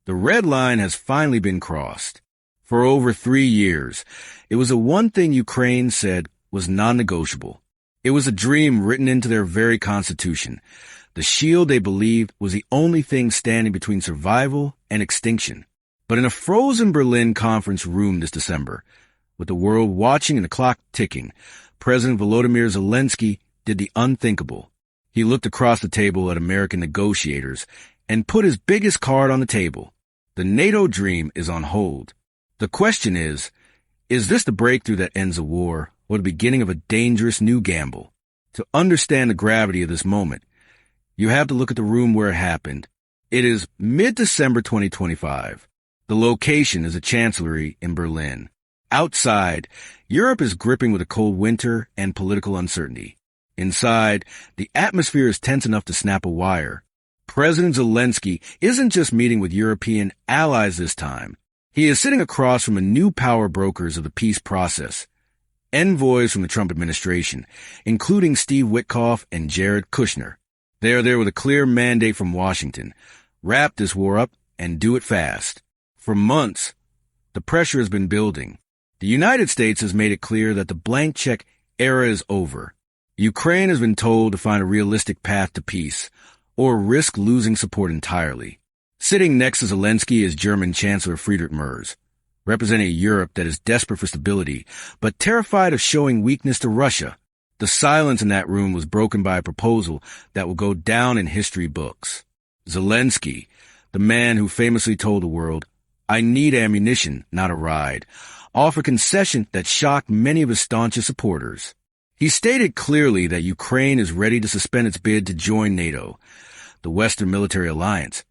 The red line has finally been crossed. For over 3 years, it was the one thing Ukraine said was non-negotiable. It was a dream written into their very constitution. The shield they believed was the only thing standing between survival and extinction. But in a frozen Berlin conference room this December, with the world watching and the clock ticking, President Volodymyr Zelensky did the unthinkable. He looked across the table at American negotiators and put his biggest card on the table. The NATO dream is on hold. The question is this the breakthrough that ends a war or the beginning of a dangerous new gamble? To understand the gravity of this moment, you have to look at the room where it happened. It is mid-December 2025. The location is a chancellery in Berlin. Outside, Europe is gripping with a cold winter and political uncertainty. Inside, the atmosphere is tense enough to snap a wire. President Zelensky isn't just meeting with European allies this time. He is sitting across from the new power brokers of the peace process, envoys from the Trump administration, including Steve Witkoff and Jared Kushner. They are there with a clear mandate from Washington. Wrap this war up and do it fast. For months, the pressure has been building. The United States has made it clear that the blank check era is over. Ukraine has been told to find a realistic path to peace, or risk losing support entirely. Sitting next to Zelensky is German Chancellor Friedrich Merz, representing a Europe that is desperate for stability, but terrified of showing weakness to Russia. The silence in that room was broken by a proposal that will go down in history books. Zelensky, the man who famously told the world, "I need ammunition, not a ride," offered a concession that shocked many of his staunchest supporters. He stated clearly that Ukraine is ready to suspend its bid to join NATO, the Western military alliance,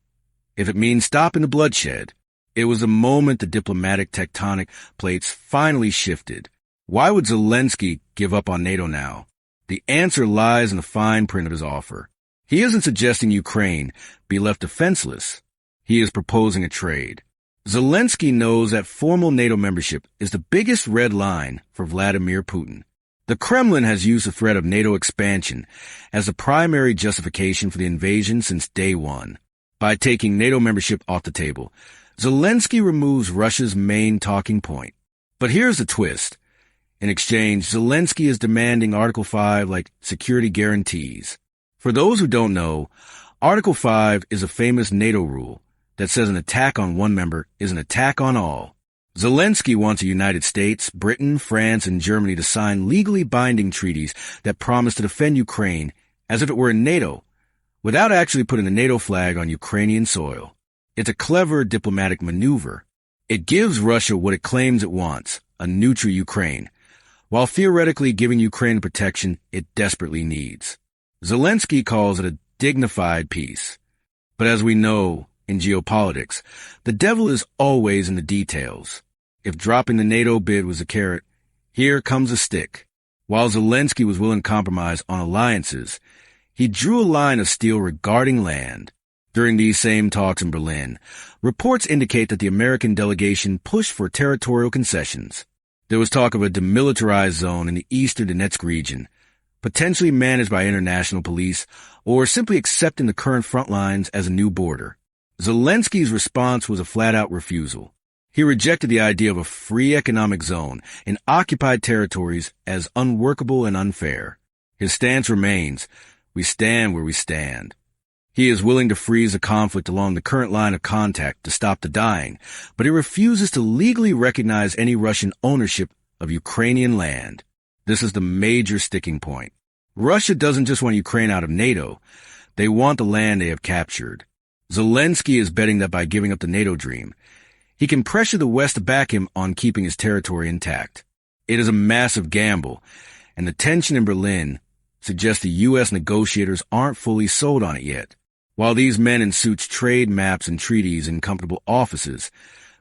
if it means stopping the bloodshed. It was a moment the diplomatic tectonic plates finally shifted. Why would Zelensky give up on NATO now? The answer lies in the fine print of his offer. He isn't suggesting Ukraine be left defenseless. He is proposing a trade. Zelensky knows that formal NATO membership is the biggest red line for Vladimir Putin. The Kremlin has used the threat of NATO expansion as the primary justification for the invasion since day one. By taking NATO membership off the table, Zelensky removes Russia's main talking point. But here's the twist. In exchange, Zelensky is demanding Article 5 like security guarantees. For those who don't know, Article 5 is a famous NATO rule that says an attack on one member is an attack on all. Zelensky wants the United States, Britain, France, and Germany to sign legally binding treaties that promise to defend Ukraine as if it were in NATO, without actually putting the NATO flag on Ukrainian soil. It's a clever diplomatic maneuver. It gives Russia what it claims it wants, a neutral Ukraine, while theoretically giving Ukraine the protection it desperately needs. Zelensky calls it a dignified peace. But as we know, in geopolitics, the devil is always in the details. If dropping the NATO bid was a carrot, here comes a stick. While Zelensky was willing to compromise on alliances, he drew a line of steel regarding land. During these same talks in Berlin, reports indicate that the American delegation pushed for territorial concessions. There was talk of a demilitarized zone in the eastern Donetsk region, potentially managed by international police, or simply accepting the current front lines as a new border. Zelensky's response was a flat-out refusal. He rejected the idea of a free economic zone in occupied territories as unworkable and unfair. His stance remains, we stand where we stand. He is willing to freeze the conflict along the current line of contact to stop the dying, but he refuses to legally recognize any Russian ownership of Ukrainian land. This is the major sticking point. Russia doesn't just want Ukraine out of NATO. They want the land they have captured. Zelensky is betting that by giving up the NATO dream, he can pressure the West to back him on keeping his territory intact. It is a massive gamble, and the tension in Berlin suggests the U.S. negotiators aren't fully sold on it yet. While these men in suits trade maps and treaties in comfortable offices,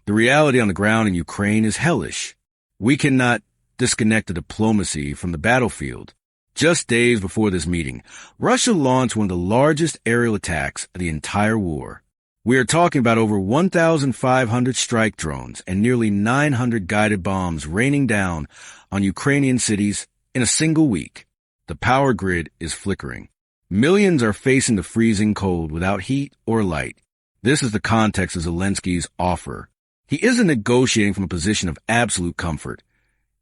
the reality on the ground in Ukraine is hellish. We cannot disconnect the diplomacy from the battlefield. Just days before this meeting, Russia launched one of the largest aerial attacks of the entire war. We are talking about over 1,500 strike drones and nearly 900 guided bombs raining down on Ukrainian cities in a single week. The power grid is flickering. Millions are facing the freezing cold without heat or light. This is the context of Zelensky's offer. He isn't negotiating from a position of absolute comfort.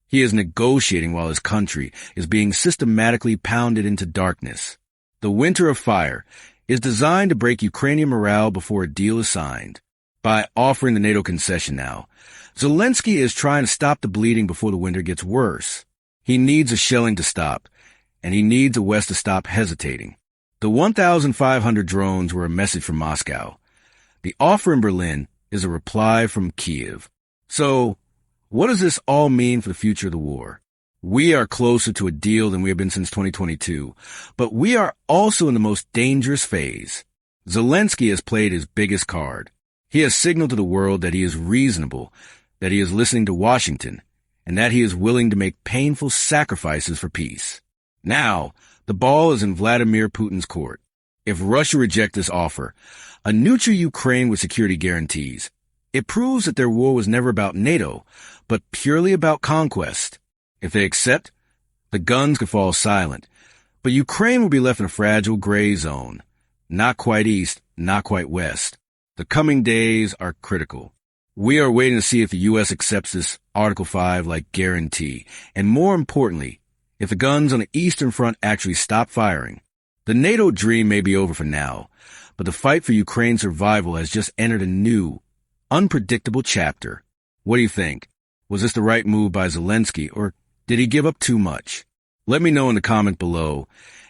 He is negotiating while his country is being systematically pounded into darkness. The Winter of Fire is designed to break Ukrainian morale before a deal is signed. By offering the NATO concession now, Zelensky is trying to stop the bleeding before the winter gets worse. He needs a shelling to stop, and he needs the West to stop hesitating. The 1,500 drones were a message from Moscow. The offer in Berlin is a reply from Kiev. So, what does this all mean for the future of the war? We are closer to a deal than we have been since 2022, but we are also in the most dangerous phase. Zelensky has played his biggest card. He has signaled to the world that he is reasonable, that he is listening to Washington, and that he is willing to make painful sacrifices for peace. Now, the ball is in Vladimir Putin's court. If Russia rejects this offer, a neutral Ukraine with security guarantees, it proves that their war was never about NATO, but purely about conquest. If they accept, the guns could fall silent, but Ukraine will be left in a fragile gray zone. Not quite east, not quite west. The coming days are critical. We are waiting to see if the U.S. accepts this Article 5 like guarantee, and more importantly, if the guns on the Eastern Front actually stop firing. The NATO dream may be over for now, but the fight for Ukraine's survival has just entered a new, unpredictable chapter. What do you think? Was this the right move by Zelensky, or did he give up too much? Let me know in the comment below,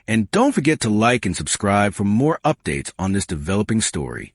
and don't forget to like and subscribe for more updates on this developing story.